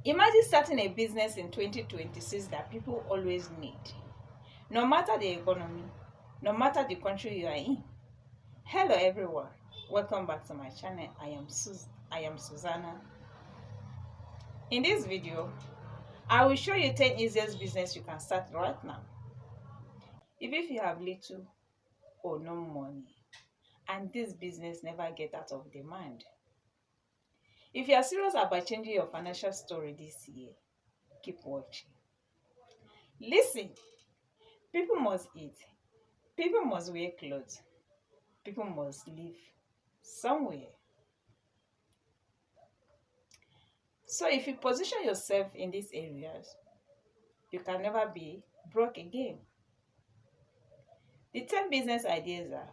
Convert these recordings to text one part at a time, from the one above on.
Imagine starting a business in 2026 that people always need, no matter the economy, no matter the country you are in. Hello everyone, welcome back to my channel. I am Susanna. In this video, I will show you 10 easiest business you can start right now. Even if you have little or no money, and this business never get out of demand. If you are serious about changing your financial story this year, keep watching. Listen, people must eat, people must wear clothes, people must live somewhere. So if you position yourself in these areas, you can never be broke again. The 10 business ideas are: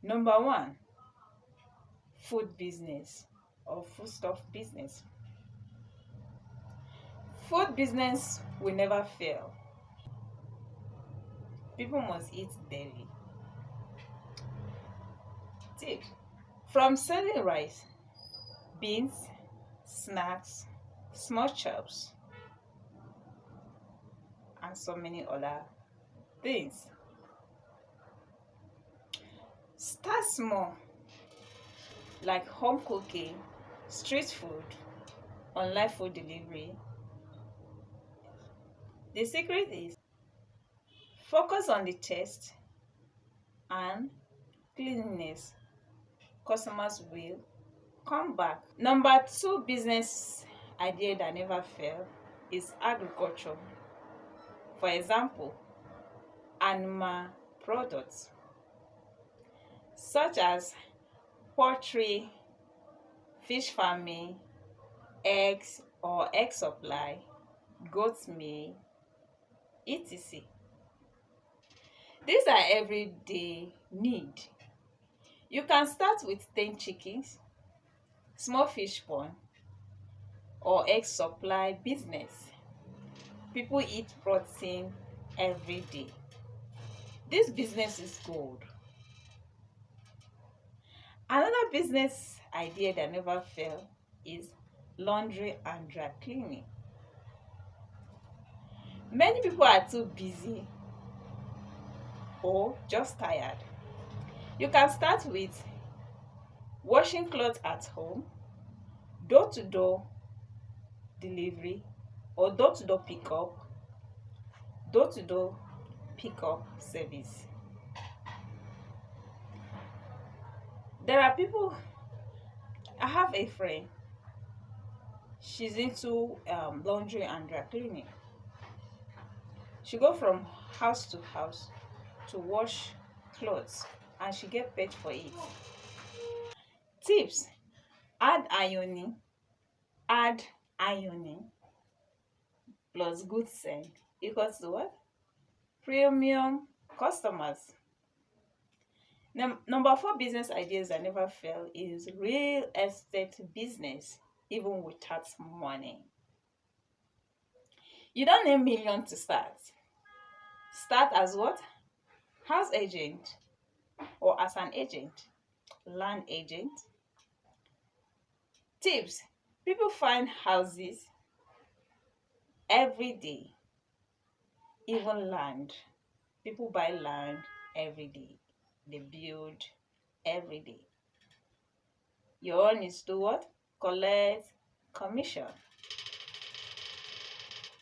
number 1, food business or foodstuff business. Food business will never fail. People must eat daily. Tip: from selling rice, beans, snacks, small chops, and so many other things. Start small, like home cooking, street food, online food delivery. The secret is focus on the taste and cleanliness. Customers will come back. Number 2 business idea that never fail is agriculture. For example, animal products such as poultry, fish farming, eggs or egg supply, goat meat, etc. These are everyday need. You can start with 10 chickens, small fish pond, or egg supply business. People eat protein every day. This business is gold. Another business idea that never fails is laundry and dry cleaning. Many people are too busy or just tired. You can start with washing clothes at home, door-to-door delivery or door-to-door pickup service. There are people, I have a friend, she's into laundry and dry cleaning. She go from house to house to wash clothes and she get paid for it. Tips: add ironing plus good scent equals to what? Premium customers. Number 4 business ideas that never fail is real estate business, even without money. You don't need millions to start. Start as what? House agent or as an agent, land agent. Tips: people find houses every day, even land. People buy land every day. They build every day. Your own is to what? Collect commission.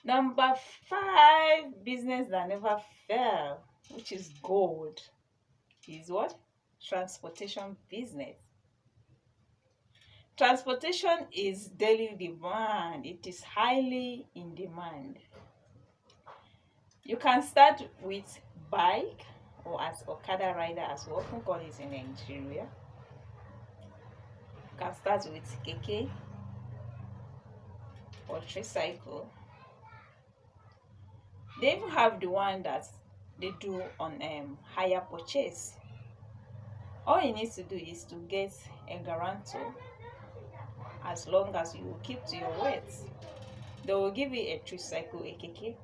Number 5 business that never fail, which is gold, is what? Transportation business. Transportation is daily demand. It is highly in demand. You can start with bike or as Okada rider, as we often call it in Nigeria. You can start with keke or tricycle. They even have the one that they do on hire purchase. All you need to do is to get a guarantor. As long as you keep to your words, they will give you a tricycle, a keke.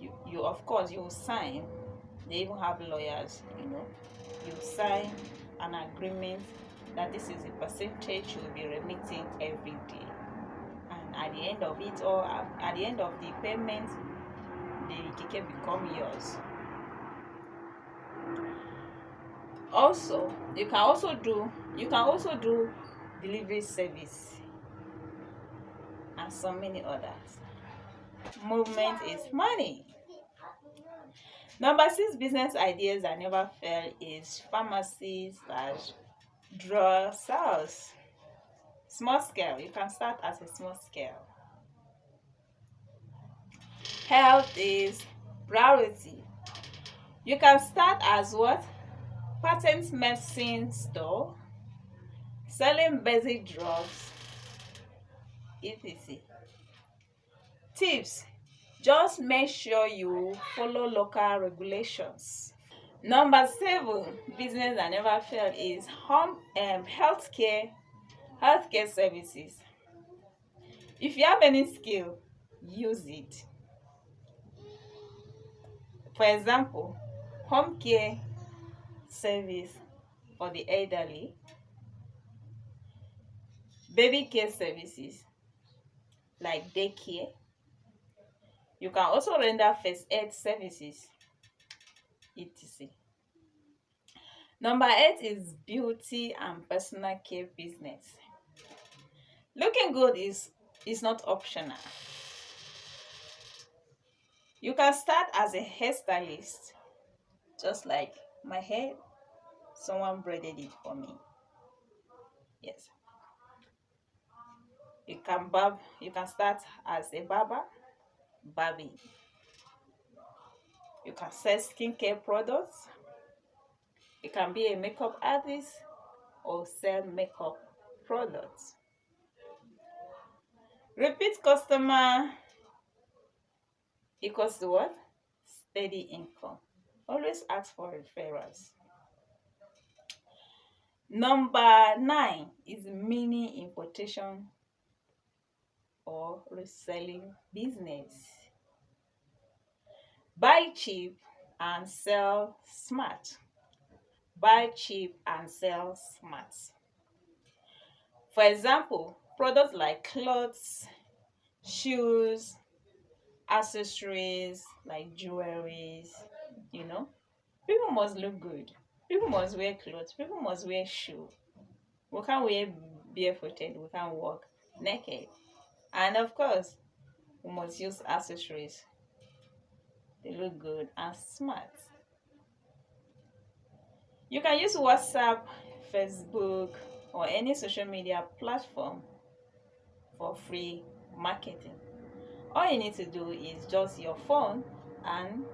You of course you will sign. They even have lawyers, you sign an agreement that this is the percentage you will be remitting every day. at the end of it, or at the end of the payment, the keke become yours. Also, you can also do delivery service and so many others. Movement is money. Number 6 business ideas that never fail is pharmacy/drug sales. Small scale. You can start as a small scale. Health is priority. You can start as what? Patent medicine store, selling basic drugs, etc. Tips: just make sure you follow local regulations. Number 7 business that never fail is healthcare services. If you have any skill, use it. For example, home care service for the elderly, baby care services like daycare. You can also render first aid services, etc. Number 8 is beauty and personal care business. Looking good is not optional. You can start as a hairstylist, just like my hair, someone braided it for me. Yes. You can start as a barber, barbing. You can sell skincare products. You can be a makeup artist or sell makeup products. Repeat customer equals to what? Steady income. Always ask for referrals. Number 9 is mini importation or reselling business. Buy cheap and sell smart. Buy cheap and sell smart. For example, products like clothes, shoes, accessories like jewelries, people must look good. People must wear clothes. People must wear shoes. We can't wear barefooted. We can't walk naked. And of course, we must use accessories. They look good and smart. You can use WhatsApp, Facebook, or any social media platform for free marketing. All you need to do is just your phone and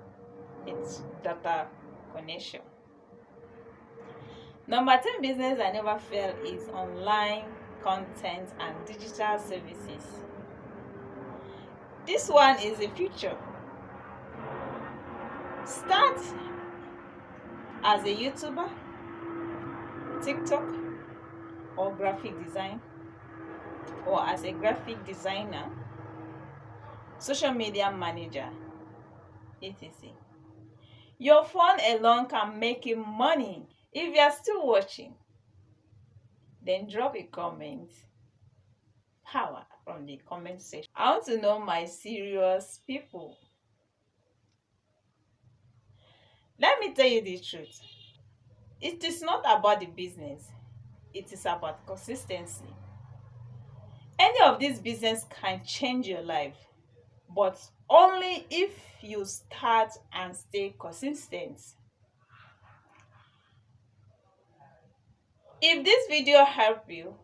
its data connection. Number 10 business that never fail is online content and digital services. This one is the future. Start as a YouTuber, TikTok, or graphic design, or as a graphic designer, social media manager, etc. Your phone alone can make you money. If you are still watching, then drop a comment. Power from the comment section. I want to know my serious people. Let me tell you the truth. It is not about the business. It is about consistency. Any of these business can change your life, but only if you start and stay consistent. If this video helped you,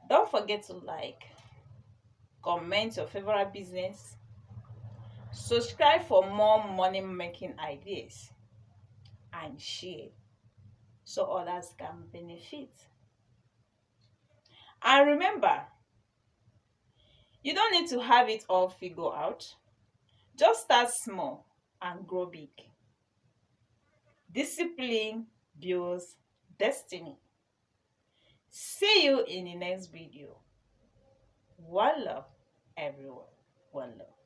don't forget to like, comment your favorite business, subscribe for more money making ideas, and share so others can benefit. And remember, you don't need to have it all figured out. Just start small and grow big. Discipline builds destiny. See you in the next video. One love, everyone. One love.